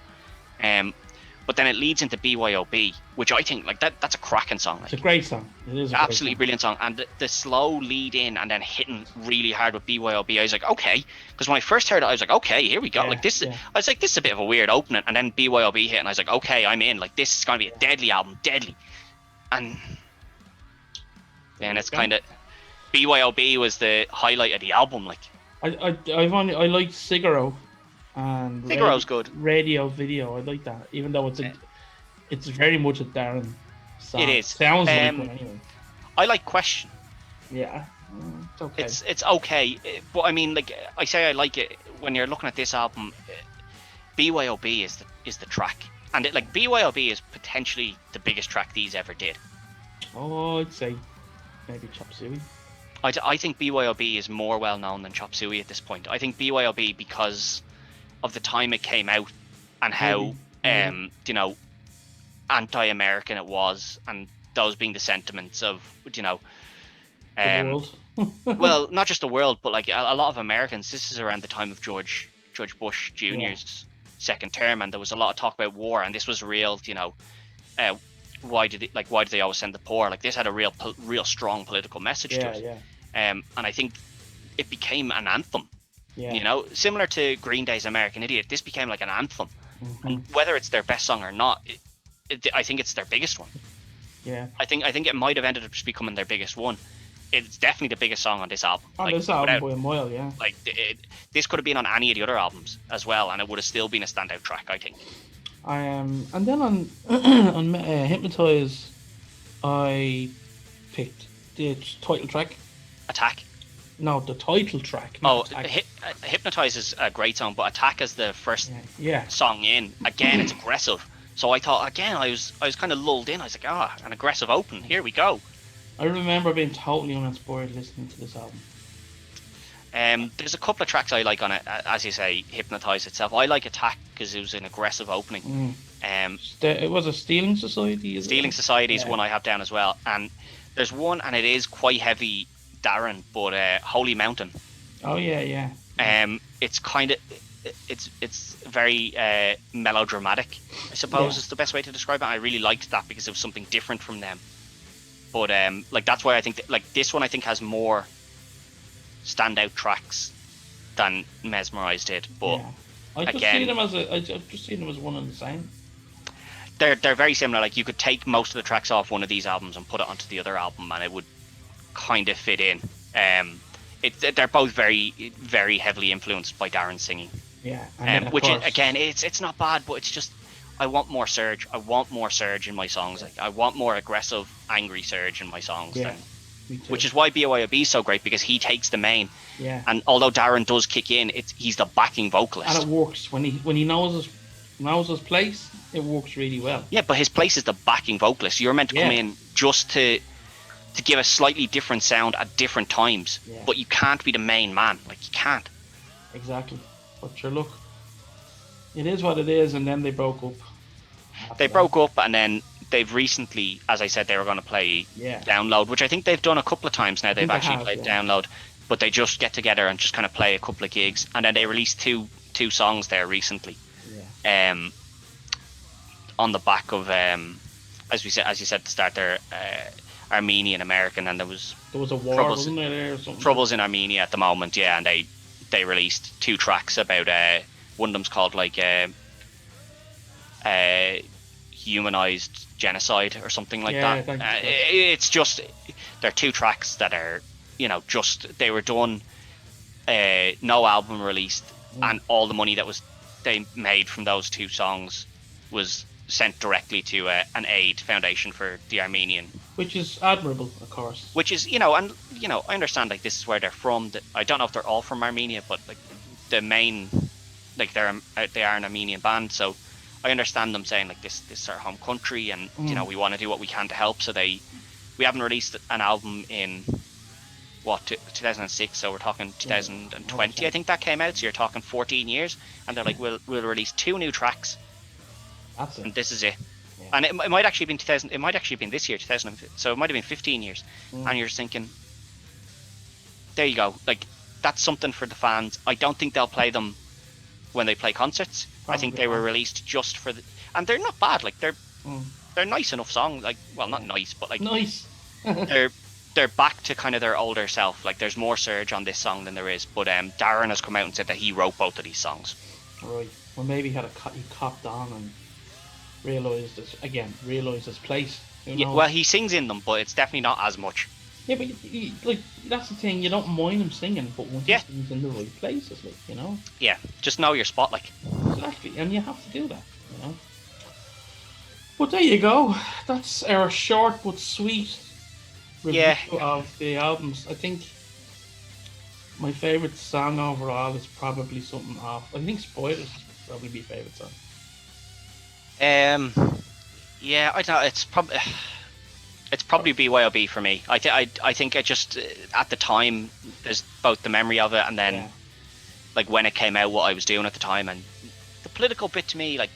but then it leads into BYOB, which I think like that's a cracking song. Like, it's a great song. It is a absolutely great brilliant song, and the slow lead in and then hitting really hard with BYOB. I was like, okay, because when I first heard it, I was like, okay, here we go. Yeah, like this, yeah. I was like, this is a bit of a weird opening, and then BYOB hit, and I was like, okay, I'm in. Like this is gonna be a deadly album, deadly, and then it's kind of. BYOB was the highlight of the album. Like I like Cigaro and Cigaro's good. Radio Video. I like that, even though it's very much a Darren song. It is. Sounds like one anyway. I like Question. Yeah, it's okay. It's okay, but I mean, like I say, I like it when you're looking at this album. BYOB is the track, and like BYOB is potentially the biggest track these ever did. Oh, I'd say maybe Chop Suey. I think BYOB is more well known than Chop Suey at this point. I think BYOB, because of the time it came out and how you know, anti-American it was, and those being the sentiments of, you know, the world. well, not just the world, but like a lot of Americans. This is around the time of George Bush Jr.'s second term, and there was a lot of talk about war, and this was real, you know. Why did they always send the poor? Like, this had a real strong political message to it. And I think it became an anthem. Yeah. You know, similar to Green Day's American Idiot, this became like an anthem. And whether it's their best song or not, I think it's their biggest one. Yeah. I think it might have ended up just becoming their biggest one. It's definitely the biggest song on this album. On this album by a mile, yeah. Like, this could have been on any of the other albums as well, and it would have still been a standout track, I think. And then on Hypnotize, I picked the title track. Attack. No, the title track. Hypnotize is a great song, but Attack is the first song in. Again, it's aggressive. So I thought, again, I was kind of lulled in. I was like, an aggressive open. Here we go. I remember being totally uninspired listening to this album. There's a couple of tracks I like on it, as you say, Hypnotize itself. I like Attack because it was an aggressive opening. It was a Stealing Society. Stealing Society is one I have down as well, and there's one, and it is quite heavy, Darren, but Holy Mountain. Oh yeah. It's kind of, it's very melodramatic, I suppose is the best way to describe it. I really liked that because it was something different from them. But like, that's why I think like this one I think has more standout tracks than Mesmerize did, but I just see them as one and the same. They're very similar. Like, you could take most of the tracks off one of these albums and put it onto the other album, and it would kind of fit in. They're both very, very heavily influenced by Darren's singing. Yeah, which again, it's not bad, but it's just, I want more Surge. I want more Surge in my songs. Like, I want more aggressive, angry Surge in my songs. Yeah. Which is why BYOB is so great, because he takes the main. Yeah. And although Darren does kick in, he's the backing vocalist. And it works when he knows his place. It works really well. Yeah, but his place is the backing vocalist. You're meant to come in just to give a slightly different sound at different times. Yeah. But you can't be the main man. Like, you can't. Exactly. But sure, look, it is what it is. And then they broke up. They broke up, and then they've recently, as I said, they were going to play Download, which I think they've done a couple of times now. They've actually played Download, but they just get together and just kind of play a couple of gigs, and then they released two songs there recently. On the back of as you said at the start, they're Armenian American, and there was a war, wasn't there, or something? Troubles in Armenia at the moment, and they released two tracks about one of them's called like humanized genocide or something like that. It's just, they're two tracks that are, they were done, no album released, and all the money that they made from those two songs was sent directly to an aid foundation for the Armenian, which is admirable, of course. Which is, I understand, like, this is where they're from. I don't know if they're all from Armenia, but like the main, like, they are an Armenian band, so I understand them saying, like, this is our home country, and we want to do what we can to help. So we haven't released an album in 2006, so we're talking 2020. Yeah. I think that came out. So you're talking 14 years, and they're like, we'll release 2 new tracks, That's it. and this is it. Yeah. And it might actually have been 2000. It might actually have been this year, 2000. So it might have been 15 years. And you're just thinking, there you go. Like, that's something for the fans. I don't think they'll play them when they play concerts. I think they were released just for the, and they're not bad. Like they're nice enough songs. Like, well, not nice, but like nice. they're back to kind of their older self. Like, there's more surge on this song than there is. But Darren has come out and said that he wrote both of these songs. Right. Well, maybe he copped on and realised his place. Yeah, well, he sings in them, but it's definitely not as much. Yeah, but like, that's the thing. You don't mind him singing, but when he sings in the right places, like, you know. Yeah, just know your spot, like. Exactly, and you have to do that, you know. But there you go. That's our short but sweet review of the albums. I think my favourite song overall is probably something off. I think Spoilers is probably my favourite song. Yeah, I don't know. It's probably BYOB for me. I think I just at the time, there's both the memory of it and then like when it came out, what I was doing at the time, and the political bit to me, like,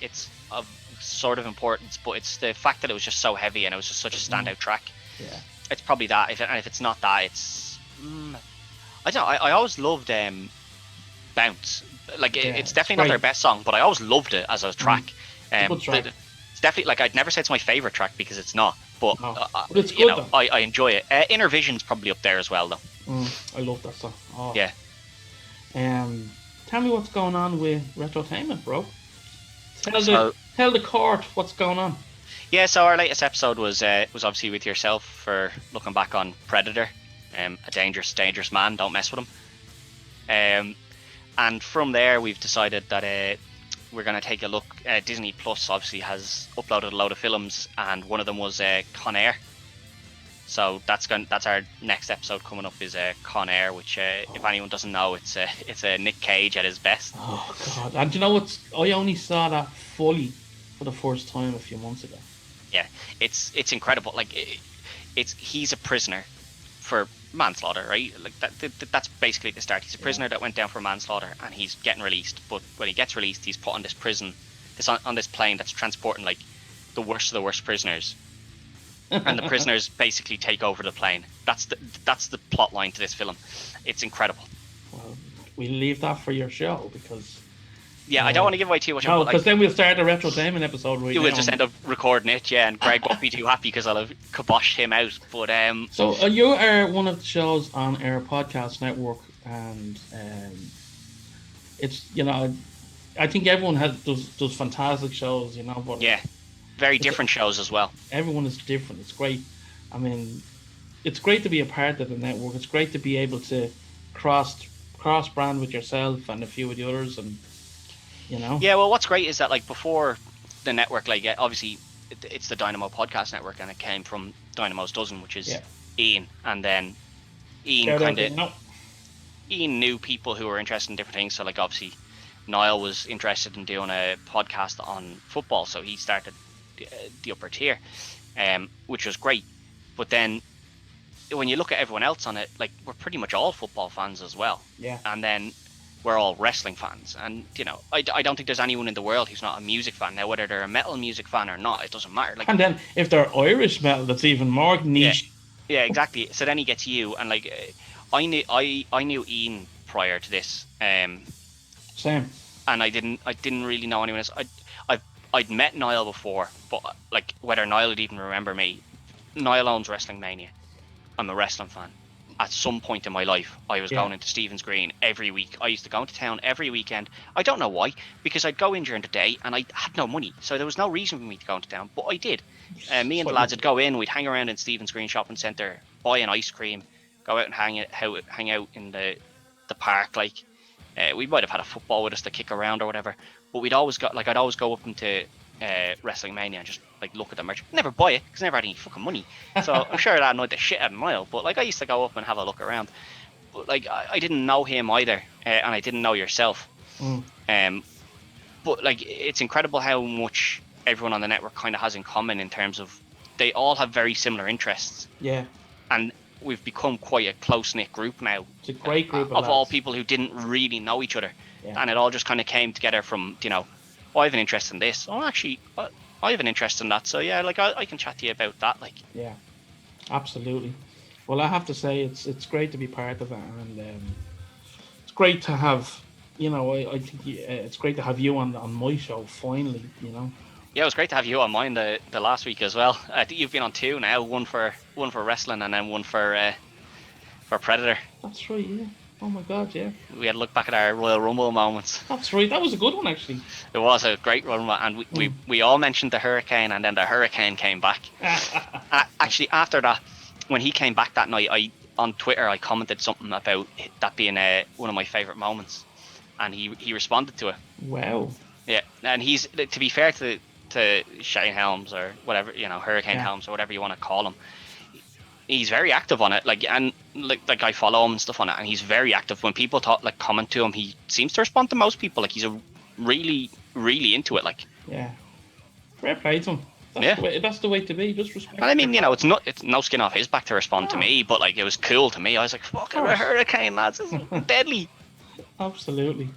it's of sort of importance, but it's the fact that it was just so heavy and it was just such a standout track. Yeah, it's probably that. If it's not that, it's I don't know. I always loved Bounce. Like, it's definitely not their best song, but I always loved it as a track. Good track. It's definitely, like, I'd never say it's my favorite track because it's not. But, but it's good, I enjoy it. Inner Vision's probably up there as well, though. I love that song. Oh. Yeah. Tell me what's going on with Retrotainment, bro. Tell the court what's going on. Yeah, so our latest episode was obviously with yourself for looking back on Predator, a dangerous man. Don't mess with him. And from there, we've decided that we're going to take a look. Disney Plus obviously has uploaded a load of films, and one of them was Con Air. So that's our next episode coming up is Con Air, which if anyone doesn't know, it's a Nick Cage at his best. Oh god! And do you know what? I only saw that fully for the first time a few months ago. Yeah, it's incredible. Like, he's a prisoner for manslaughter, right? Like that's basically the start. He's a prisoner that went down for manslaughter, and he's getting released. But when he gets released, he's put on this prison, on this plane that's transporting like the worst of the worst prisoners, and the prisoners basically take over the plane. That's the plot line to this film. It's incredible. Well, we'll leave that for your show because. Yeah, I don't want to give away too much. No, because then we'll start a Retrotainment episode right now. We'll just end up recording it, yeah, and Greg won't be too happy because I'll have kiboshed him out. But So you are one of the shows on our podcast network, and it's, you know, I think everyone does fantastic shows, you know, but yeah, very different shows as well. Everyone is different. It's great. I mean, it's great to be a part of the network. It's great to be able to cross brand with yourself and a few of the others, and you know. Yeah, well, what's great is that, like, before the network, like, obviously it's the Dynamo Podcast Network, and it came from Dynamo's Dozen, which is Ian, and then Ian Ian knew people who were interested in different things. So, like, obviously Niall was interested in doing a podcast on football, so he started the Upper Tier, which was great. But then when you look at everyone else on it, like, we're pretty much all football fans as well. Yeah. And then we're all wrestling fans, and you know, I don't think there's anyone in the world who's not a music fan. Now, whether they're a metal music fan or not, it doesn't matter. Like, and then if they're Irish metal, that's even more niche. Yeah, exactly. So then he gets you, and like, I knew Ian prior to this. Same. And I didn't really know anyone else. I'd met Niall before, but like, whether Niall would even remember me. Niall owns Wrestling Mania. I'm a wrestling fan. At some point in my life, I was going into Stephen's Green every week. I used to go into town every weekend. I don't know why, because I'd go in during the day and I had no money, so there was no reason for me to go into town, but I did. Me and the lads would go in, we'd hang around in Stephen's Green Shopping Centre, buy an ice cream, go out and hang out in the park. Like, we might have had a football with us to kick around or whatever, but I'd always go up into Wrestling Mania and just like look at the merch. Never buy it because I never had any fucking money, so I'm sure that annoyed the shit out of Niall. But like, I used to go up and have a look around. But like, I didn't know him either, and I didn't know yourself. But like, it's incredible how much everyone on the network kind of has in common in terms of they all have very similar interests. Yeah. And we've become quite a close-knit group now. It's a great group of all people who didn't really know each other. Yeah. And it all just kind of came together from, you know, oh, I have an interest in this. Oh, actually, I have an interest in that. So, yeah, like, I can chat to you about that. Like, yeah, absolutely. Well, I have to say, it's great to be part of it. And it's great to have, you know, I think it's great to have you on my show, finally, you know. Yeah, it was great to have you on mine the last week as well. I think you've been on 2 now, one for wrestling and then one for Predator. That's right, yeah. Oh my god, yeah. We had to look back at our Royal Rumble moments. That's right, that was a good one actually. It was a great run, and we all mentioned the Hurricane, and then the Hurricane came back. Actually, after that, when he came back that night, on Twitter I commented something about that being one of my favourite moments, and he responded to it. Wow. Yeah, and he's, to be fair to Shane Helms or whatever, you know, Hurricane Helms or whatever you want to call him, he's very active on it. Like, and like I follow him and stuff on it, and he's very active. When people comment to him, he seems to respond to most people. Like, he's really into it. Like, yeah, fair play to him. That's the way to be. Just respect. And I mean, you know, it's no skin off his back to respond to me, but like, it was cool to me. I was like, fucking a Hurricane, lads, this is deadly. Absolutely.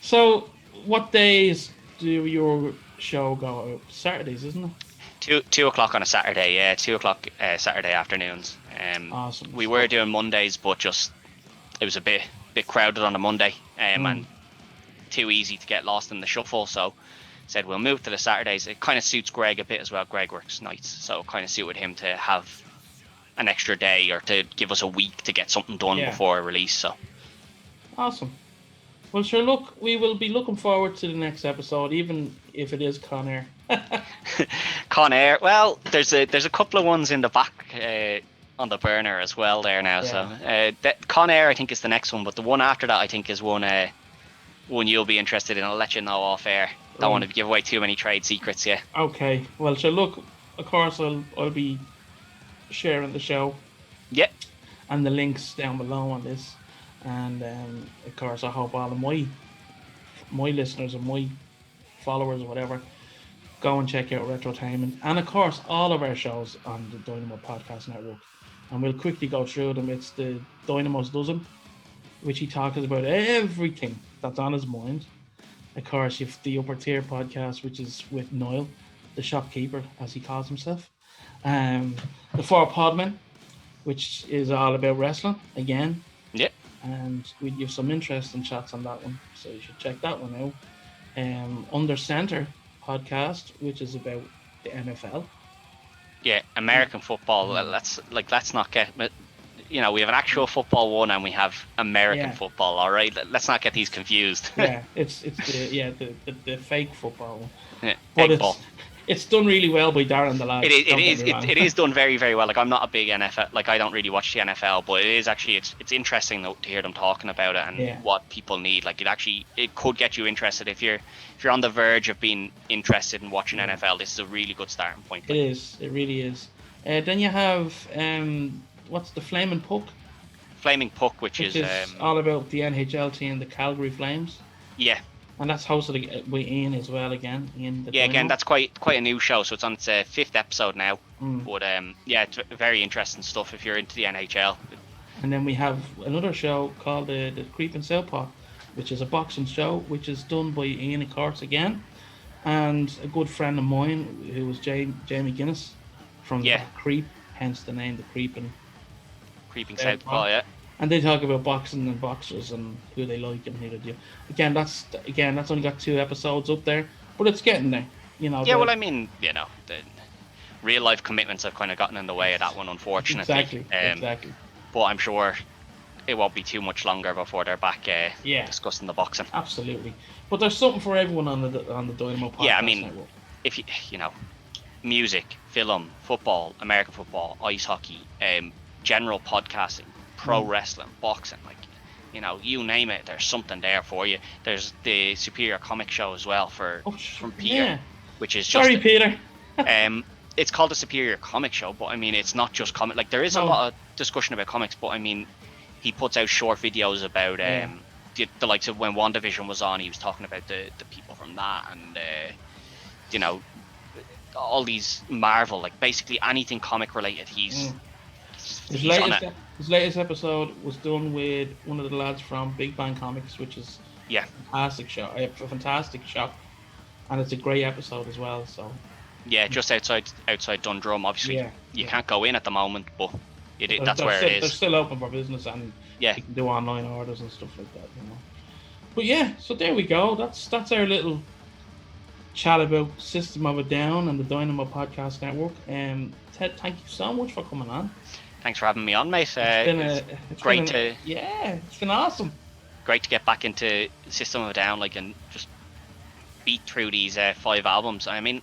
So, what days do your show go out? Saturdays, isn't it? 2 o'clock on a Saturday, yeah. 2 o'clock Saturday afternoons. Awesome. We were doing Mondays, but just it was a bit crowded on a Monday, and too easy to get lost in the shuffle. So said we'll move to the Saturdays. It kind of suits Greg a bit as well. Greg works nights, so it kind of suited him to have an extra day or to give us a week to get something done before release. So awesome. Well, sure. Look, we will be looking forward to the next episode, even if it is Con Air. Con Air. Well, there's a couple of ones in the back on the burner as well there now. Yeah. So Con Air, I think, is the next one, but the one after that, I think, is one you'll be interested in. I'll let you know off air. Don't want to give away too many trade secrets yet. Okay. Well, sure. Look, of course, I'll be sharing the show. Yep. And the links down below on this. And of course, I hope all of my listeners and my followers or whatever go and check out Retrotainment, and of course all of our shows on the Dynamo Podcast Network. And we'll quickly go through them. It's the Dynamo's Dozen, which he talks about everything that's on his mind. Of course, you've the Upper Tier Podcast, which is with Niall, the shopkeeper, as he calls himself. The Four Podmen, which is all about wrestling again. Yep. And we give some interesting chats on that one, so you should check that one out. Under Center Podcast, which is about the NFL. Yeah, American football. Let's not get, you know, we have an actual football one and we have American football. All right, let's not get these confused. Yeah, it's the fake football one. Yeah, but ball. It's done really well by Darren the lad. It is done very, very well. Like, I'm not a big NFL, like, I don't really watch the NFL, but it is actually, it's interesting though, to hear them talking about it and what people need. Like, it could get you interested if you're on the verge of being interested in watching NFL. This is a really good starting point. It is. It really is. Then you have what's the Flaming Puck? Flaming Puck, which is all about the NHL team, the Calgary Flames. Yeah. And that's hosted by Ian as well again. Again, that's quite a new show, so it's on its 5th episode now. But it's very interesting stuff if you're into the NHL. And then we have another show called the Creeping Southpaw, which is a boxing show, which is done by Ian, of course, again. And a good friend of mine, who was Jamie Guinness from the Creep, hence the name, the Creeping Southpaw, yeah. And they talk about boxing and boxers and who they like and who they do. Again, that's only got 2 episodes up there, but it's getting there. You know. Yeah, well, I mean, you know, the real life commitments have kind of gotten in the way of that one, unfortunately. Exactly. But I'm sure it won't be too much longer before they're back discussing the boxing. Absolutely. But there's something for everyone on the Dynamo Podcast. Yeah, I mean, network. If you know, music, film, football, American football, ice hockey, general podcasting, pro wrestling, boxing, like, you know, you name it, there's something there for you. There's the Superior Comic Show as well from Peter, which is just... Sorry, Peter. It's called the Superior Comic Show, but I mean, it's not just comic. Like, there is a lot of discussion about comics, but I mean, he puts out short videos about the likes of when WandaVision was on. He was talking about the people from that, and you know, all these Marvel, like basically anything comic related. He's His latest episode was done with one of the lads from Big Bang Comics, which is Yeah. a fantastic show, and it's a great episode as well. So yeah, just outside Dundrum. Obviously, you can't go in at the moment, but that's where it is. They're still open for business, and yeah, you can do online orders and stuff like that. But yeah, so there we go. That's our little chat about System of a Down and the Dynamo Podcast Network. Ted, thank you so much for coming on. Thanks for having me on, mate. It's been awesome. Great to get back into System of a Down, and just beat through these 5 albums. I mean,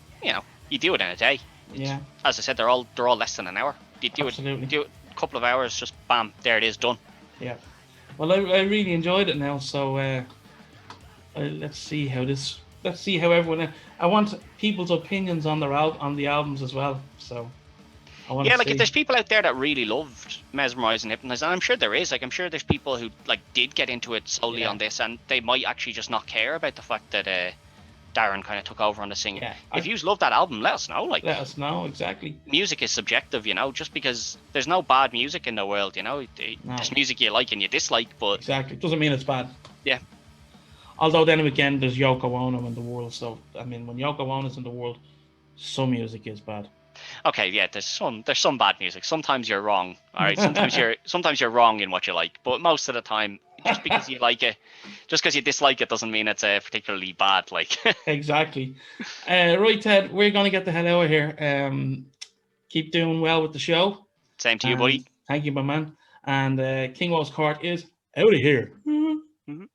you do it in a day. Yeah. As I said, they're all less than an hour. You do it a couple of hours, just bam, there it is, done. Yeah. Well, I really enjoyed it now. So let's see how everyone. I want people's opinions on the albums as well. So. If there's people out there that really loved Mesmerize and Hypnotize, and I'm sure there is. I'm sure there's people who did get into it solely on this, and they might actually just not care about the fact that Darren kind of took over on the singing. Yeah, if you love that album, let us know. Let us know, exactly. Music is subjective, just because there's no bad music in the world, There's music you like and you dislike, but exactly, it doesn't mean it's bad. Yeah. Although then again, there's Yoko Ono in the world, so I mean, when Yoko Ono's in the world, some music is bad. Okay, yeah, there's some bad music. Sometimes you're wrong. All right, sometimes you're wrong in what you like, but most of the time, just because you like it, just because you dislike it, doesn't mean it's particularly bad. Exactly. Right, Ted, we're gonna get the hell out of here. Keep doing well with the show. Same to you, buddy. Thank you, my man. And KingWoes Court is out of here. Mm-hmm.